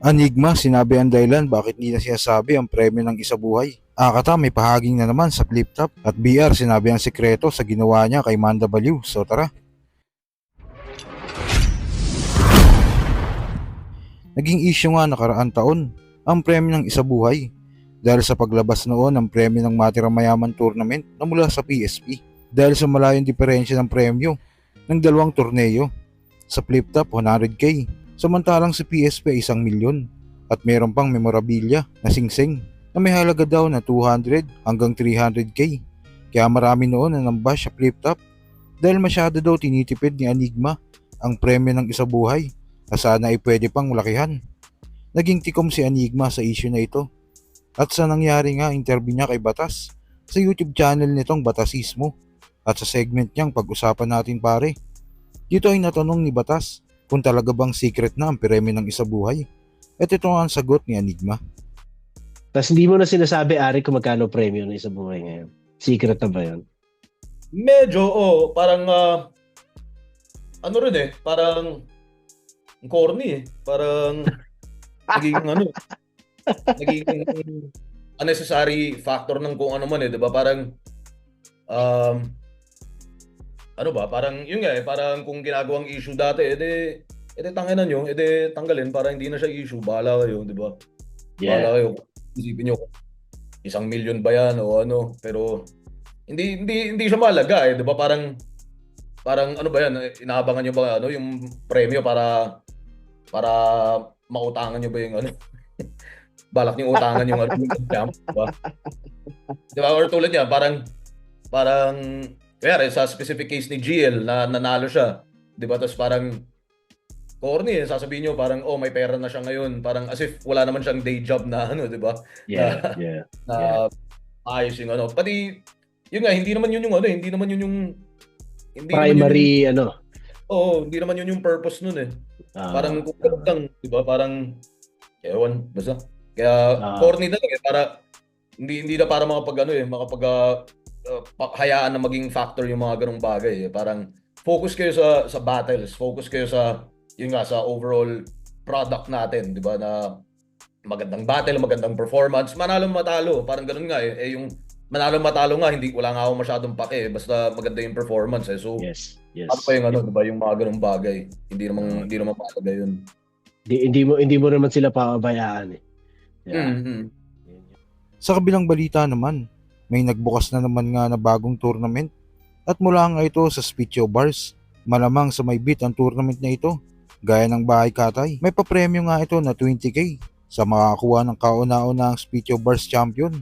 Enigma, sinabi ang dahilan bakit hindi na sinasabi ang premyo ng isa buhay. Akata may pahaging na naman sa flip top at BR sinabi ang sikreto sa ginawa niya kay Manda Baliw. So tara. Naging issue nga nakaraan taon ang premyo ng isa buhay dahil sa paglabas noon ng premyo ng Matirang Mayaman Tournament na mula sa PSP dahil sa malayong diferensya ng premyo ng dalawang torneo. Sa flip top 100k samantalang sa PSP ay 1,000,000 at meron pang memorabilia na singsing na may halaga daw na 200 hanggang 300k. Kaya marami noon na nambash sa flip top dahil masyado daw tinitipid ni Enigma ang premyo ng isa buhay na sana ay pwede pang lakihan. Naging tikom si Enigma sa issue na ito at sa nangyari nga interview niya kay Batas sa YouTube channel nitong Batasismo at sa segment niyang pag-usapan natin pare. Dito ay natanong ni Batas kung talaga bang secret na ang premyo ng isa buhay at ito ang sagot ni Enigma. Tapos hindi mo na sinasabi, Ari, kung magkano premyo ng isa buhay ngayon. Secret na ba yun? Medyo, parang, ano rin parang corny Parang, naging unnecessary factor ng kung ano man di ba? Parang, ano ba? Parang, yun nga parang kung ginagawang issue dati, edi tanginan nyo, edi tanggalin para hindi na siya issue. Bahala kayo, di ba? Yeah. Bahala kayo. Isipin nyo, 1,000,000 ba yan o ano? Pero, hindi siya mahalaga di ba? Parang ano ba yan? Inaabangan nyo ba yung premyo para mautangan nyo ba yung ano? Balak nyo utangan yung champ, diba? Diba? Or tulad niya, parang kaya sa specific case ni GL na nanalo siya, diba? Tapos parang corny sasabihin nyo parang may pera na siya ngayon, parang as if wala naman siyang day job na diba? Yeah. Ayos yung pati yun nga, hindi naman yun yung primary hindi naman yun yung purpose nun parang kung lang, di ba? Parang ewan, basta. Kaya corny na lang para hindi na para hayaan na maging factor yung mga ganung bagay Parang focus kayo sa battles, focus kayo sa yun nga sa overall product natin, di ba? Na magandang battle, magandang performance, manalo matalo, parang ganun nga yung manalo matalo nga, wala nga ako masyadong pake basta maganda yung performance So yes. ano pa yung diba, yung mga ganung bagay. Hindi naman mahalaga yun. Hindi mo naman sila pababayaan Yeah. Sa kabilang balita naman, may nagbukas na naman nga na bagong tournament at mula nga ito sa Spitio Bars. Malamang sa may beat ang tournament na ito, gaya ng Bahay Katay. May papremyo nga ito na 20k sa makakuha ng kauna-unang Spitio Bars champion.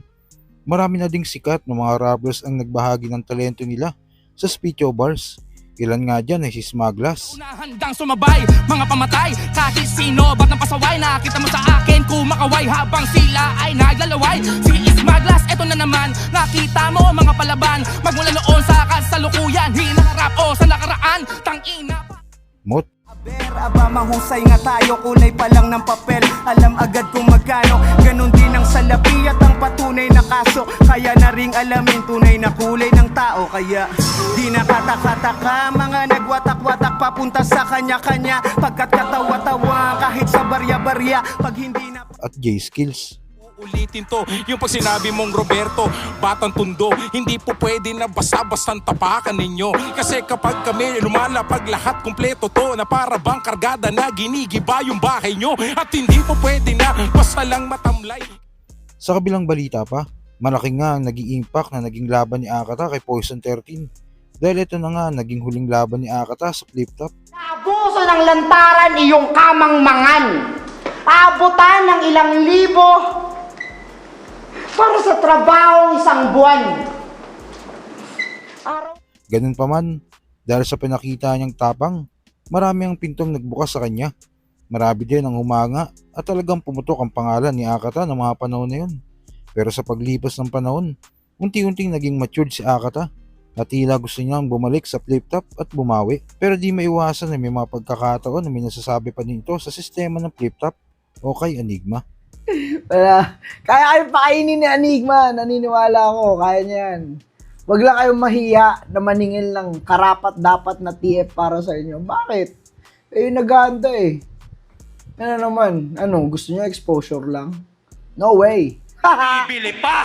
Marami na ding sikat na mga rappers ang nagbahagi ng talento nila sa Spitio Bars. Ilan nga dyan ay si Smaglas. Handang sumabay, mga pamatay, kahit sino, ba't nang pasaway? Nakita mo sa akin, kumakaway habang sila ay naglalaway. Si Smaglas, eto na naman, nakita mo mga palaban, magmula noon sa kasalukuyan, hinaharap o sa nakaraan, tangina. Mot. Aba mahusay nga tayo, kulay pa lang ng papel, alam agad kung magkano. Ganon din ang salapi at ang patunay na kaso, kaya na ring alamin tunay na kulay ng tao. Kaya di nakataka-taka mga nagwatak-watak papunta sa kanya-kanya, pagkat katawa-tawa kahit sa barya-barya pag hindi na. At J-Skills. Ulitin to, yung pag sinabi mong Roberto, batang tundo, hindi po pwede na basta-bastang tapakan ninyo. Kasi kapag kami lumalapag lahat kumpleto to, na para bang kargada na ginigiba yung bahay nyo. At hindi po pwede na basta lang matamlay. Sa kabilang balita pa, malaki nga ang naging impact na naging laban ni Akata kay Poison 13. Dahil ito na nga naging huling laban ni Akata sa flip top. Abuso ng lantaran iyong kamangmangan. Abutan ng ilang libo para sa trabaho isang buwan. Ganun pa man, dahil sa pinakita niyang tapang, marami ang pintong nagbukas sa kanya. Marami din ang humanga at talagang pumutok ang pangalan ni Akata ng mga panahon na yun. Pero sa paglipas ng panahon, unti-unting naging matured si Akata at tila gusto niyang bumalik sa flip top at bumawi. Pero di maiwasan na may mga pagkakataon na may nasasabi pa nito sa sistema ng flip top o kay Enigma. Kaya kayong pakainin ni Enigma, naniniwala ako, kaya niya yan. Wag lang kayong mahiya na maningil ng karapat dapat na TF para sa inyo. Bakit? Nag-aanda Ano naman? Ano? Gusto niya exposure lang? No way! Bibili pa!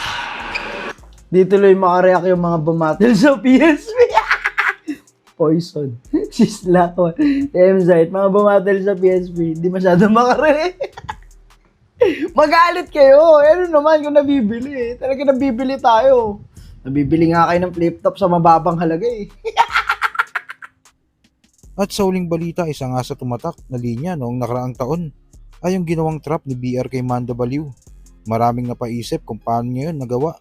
Di tuloy makareact yung mga bumatil sa PSP. Poison. Sislakon. Temzite. Mga bumatil sa PSP. Di masyado makareact. Magalit kayo. Ano naman kung nabibili eh. Talaga nabibili tayo. Nabibili nga kayo ng flip-top sa mababang halaga eh. At sa uling balita, isa nga sa tumatak na linya noong nakaraang taon ay yung ginawang trap ni BR kay Manda Baliw. Maraming napaisip kung paano niya yun nagawa.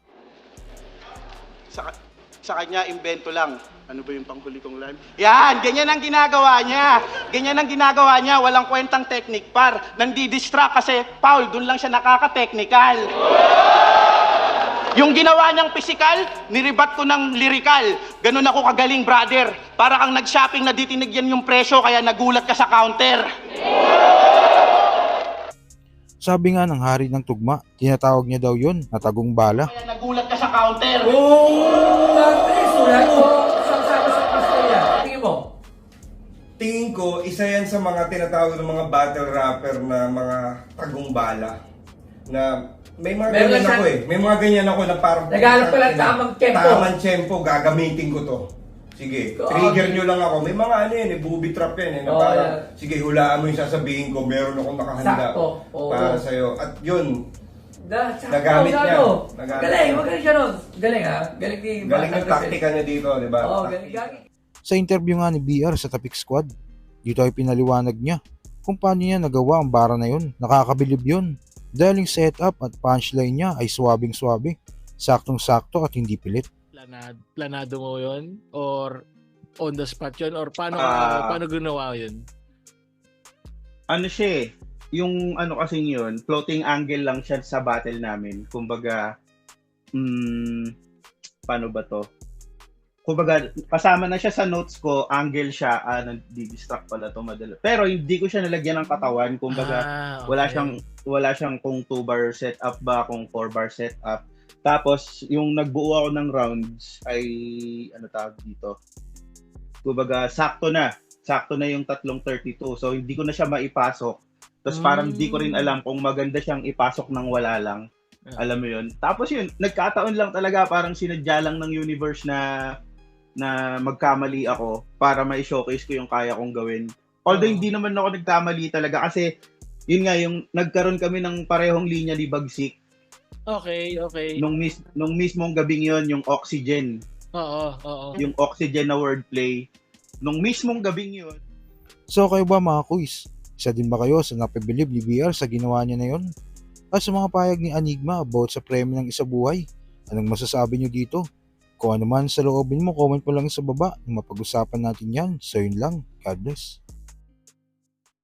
Sa kanya, invento lang. Ano ba yung panghuli kong line? Yan! Ganyan ang ginagawa niya. Ganyan ang ginagawa niya. Walang kwentang technique, par. Nandidistract kasi, Paul, dun lang siya nakaka-technical. Yung ginawa niyang physical, niribat ko ng lyrical. Ganun ako kagaling, brother. Para kang nag-shopping na di tinigyan yung presyo, kaya nagulat ka sa counter. Sabi nga ng hari ng tugma, tinatawag niya daw yun na tagong bala. Kaya nagulat ka sa counter. Tingin ko, isa yan sa mga tinatawag ng mga battle rapper na mga tagong bala. Na may mga ganyan ako eh. May mga ganyan ako na parang... Naghanap ka lang tamang tempo. Tamang tempo, gagamitin ko to. Sige, trigger nyo lang ako. May mga ano yan eh, booby trap yan eh. Na parang, sige, hulaan mo yung sasabihin ko, meron akong nakahanda para sa'yo. At yun, nagamit niya. Galing, magaling siya nun. Galing ha? Galing ni galing ng taktika niya dito, di ba? Oo, galing. Sa interview nga ni BR sa Tapik Squad, dito ay pinaliwanag niya kung paano niya nagawa ang bara na yun. Nakakabilib yun. Dahil yung setup at punchline niya ay swabing-swabe, saktong-sakto at hindi pilit. Planado mo yun? Or on the spot yun? Or paano ginawa yun? Ano siya eh, yung ano kasing yun, floating angle lang siya sa battle namin. Kumbaga, paano ba to? Kumbaga, kasama na siya sa notes ko, angle siya, nadi-distract pala to madala. Pero hindi ko siya nalagyan ng katawan, kumbaga, Okay. wala siyang kung 2-bar setup ba, kung 4-bar setup. Tapos, yung nagbuo ako ng rounds ay, ano tawag dito? Kumbaga, sakto na yung 3:32. So, hindi ko na siya maipasok. Tapos parang di ko rin alam kung maganda siyang ipasok ng wala lang. Alam mo yun? Tapos yun, nagkataon lang talaga, parang sinadya lang ng universe na magkamali ako para ma-showcase ko yung kaya kong gawin. Although hindi naman ako nagkamali talaga kasi yun nga, yung nagkaroon kami ng parehong linya ni Bagsik. Okay. Nung mismong gabing yun, yung Oxygen. Oo. Yung Oxygen na wordplay. Nung mismong gabing yun. So kayo ba mga kuys? Isa din ba kayo sa napabilib ni BR sa ginawa niya na yun? At sa mga payag ni Enigma about sa premyo ng isabuhay? Anong masasabi niyo dito? Kung ano man sa loobin mo, comment mo lang sa baba. Mapag-usapan natin yan. So yun lang. God bless.